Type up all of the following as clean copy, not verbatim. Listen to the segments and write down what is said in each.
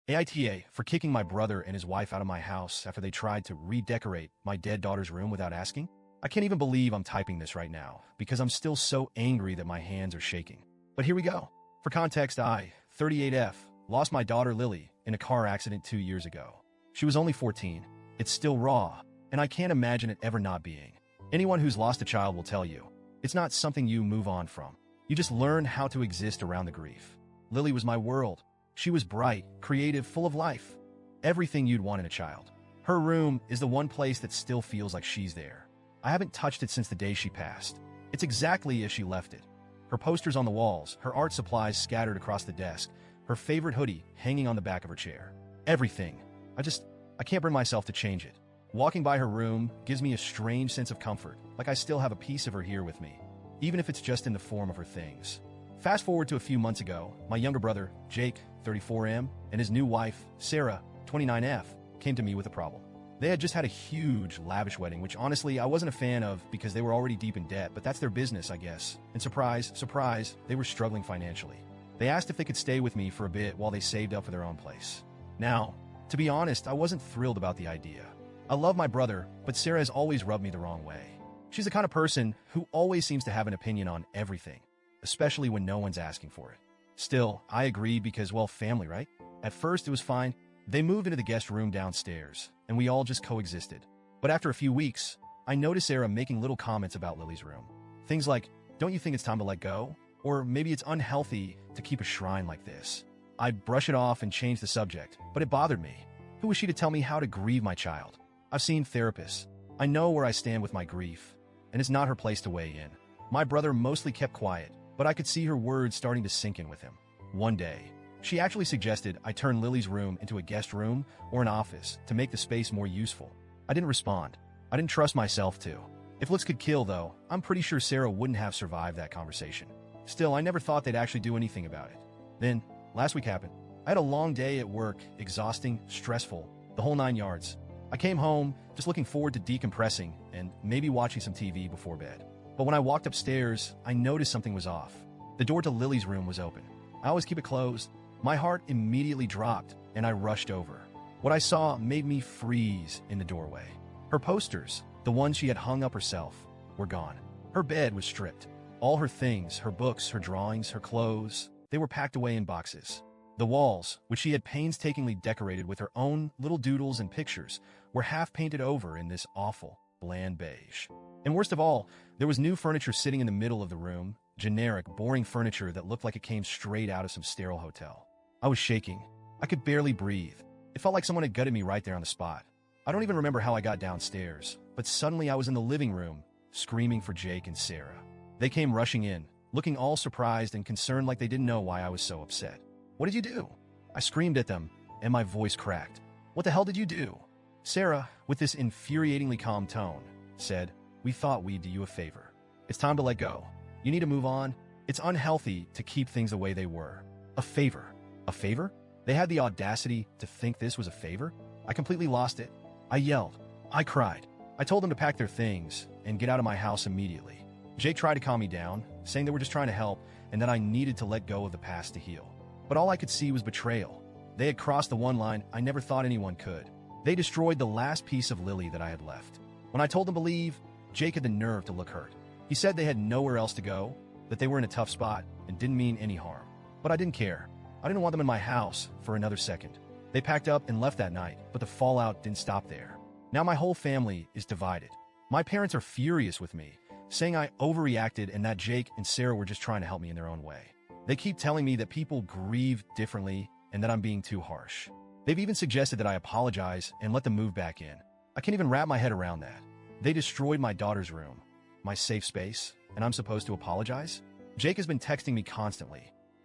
AITA for kicking my brother and his wife out of my house after they tried to redecorate my dead daughter's room without asking. I can't even believe I'm typing this right now because I'm still so angry that my hands are shaking. But here we go. For context, I, 38F, lost my daughter Lily in a car accident 2 years ago. She was only 14. It's still raw, and I can't imagine it ever not being. Anyone who's lost a child will tell you, it's not something you move on from. You just learn how to exist around the grief. Lily was my world. She was bright, creative, full of life. Everything you'd want in a child. Her room is the one place that still feels like she's there. I haven't touched it since the day she passed. It's exactly as she left it. Her posters on the walls, her art supplies scattered across the desk, her favorite hoodie hanging on the back of her chair. Everything. I can't bring myself to change it. Walking by her room gives me a strange sense of comfort, like I still have a piece of her here with me, even if it's just in the form of her things. Fast forward to a few months ago, my younger brother, Jake, 34M, and his new wife, Sarah, 29F, came to me with a problem. They had just had a huge, lavish wedding, which honestly I wasn't a fan of because they were already deep in debt, but that's their business, I guess. And surprise, surprise, they were struggling financially. They asked if they could stay with me for a bit while they saved up for their own place. Now, to be honest, I wasn't thrilled about the idea. I love my brother, but Sarah has always rubbed me the wrong way. She's the kind of person who always seems to have an opinion on everything, especially when no one's asking for it. Still, I agreed because, well, family, right? At first, it was fine. They moved into the guest room downstairs, and we all just coexisted. But after a few weeks, I noticed Sarah making little comments about Lily's room. Things like, don't you think it's time to let go? Or maybe it's unhealthy to keep a shrine like this. I'd brush it off and change the subject, but it bothered me. Who was she to tell me how to grieve my child? I've seen therapists. I know where I stand with my grief, and it's not her place to weigh in. My brother mostly kept quiet, but I could see her words starting to sink in with him. One day, she actually suggested I turn Lily's room into a guest room or an office to make the space more useful. I didn't respond. I didn't trust myself to. If looks could kill, though, I'm pretty sure Sarah wouldn't have survived that conversation. Still, I never thought they'd actually do anything about it. Then, last week happened. I had a long day at work, exhausting, stressful, the whole 9 yards. I came home just looking forward to decompressing and maybe watching some TV before bed. But when I walked upstairs, I noticed something was off. The door to Lily's room was open. I always keep it closed. My heart immediately dropped, and I rushed over. What I saw made me freeze in the doorway. Her posters, the ones she had hung up herself, were gone. Her bed was stripped. All her things, her books, her drawings, her clothes, they were packed away in boxes. The walls, which she had painstakingly decorated with her own little doodles and pictures, were half painted over in this awful, bland beige. And worst of all, there was new furniture sitting in the middle of the room, generic, boring furniture that looked like it came straight out of some sterile hotel. I was shaking. I could barely breathe. It felt like someone had gutted me right there on the spot. I don't even remember how I got downstairs, but suddenly I was in the living room, screaming for Jake and Sarah. They came rushing in, looking all surprised and concerned like they didn't know why I was so upset. What did you do? I screamed at them, and my voice cracked. What the hell did you do? Sarah, with this infuriatingly calm tone, said, we thought we'd do you a favor. It's time to let go. You need to move on. It's unhealthy to keep things the way they were. A favor. A favor? They had the audacity to think this was a favor? I completely lost it. I yelled. I cried. I told them to pack their things and get out of my house immediately. Jake tried to calm me down, saying they were just trying to help and that I needed to let go of the past to heal. But all I could see was betrayal. They had crossed the one line I never thought anyone could. They destroyed the last piece of Lily that I had left. When I told them to leave, Jake had the nerve to look hurt. He said they had nowhere else to go, that they were in a tough spot, and didn't mean any harm. But I didn't care. I didn't want them in my house for another second. They packed up and left that night, but the fallout didn't stop there. Now my whole family is divided. My parents are furious with me, saying I overreacted and that Jake and Sarah were just trying to help me in their own way. They keep telling me that people grieve differently and that I'm being too harsh. They've even suggested that I apologize and let them move back in. I can't even wrap my head around that. They destroyed my daughter's room, my safe space, and I'm supposed to apologize? Jake has been texting me constantly,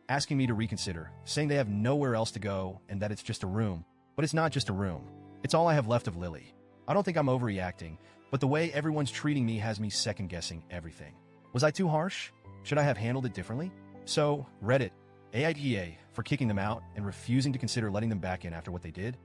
asking me to reconsider, saying they have nowhere else to go and that it's just a room. But it's not just a room. It's all I have left of Lily. I don't think I'm overreacting, but the way everyone's treating me has me second-guessing everything. Was I too harsh? Should I have handled it differently? So, Reddit, AITA, for kicking them out and refusing to consider letting them back in after what they did,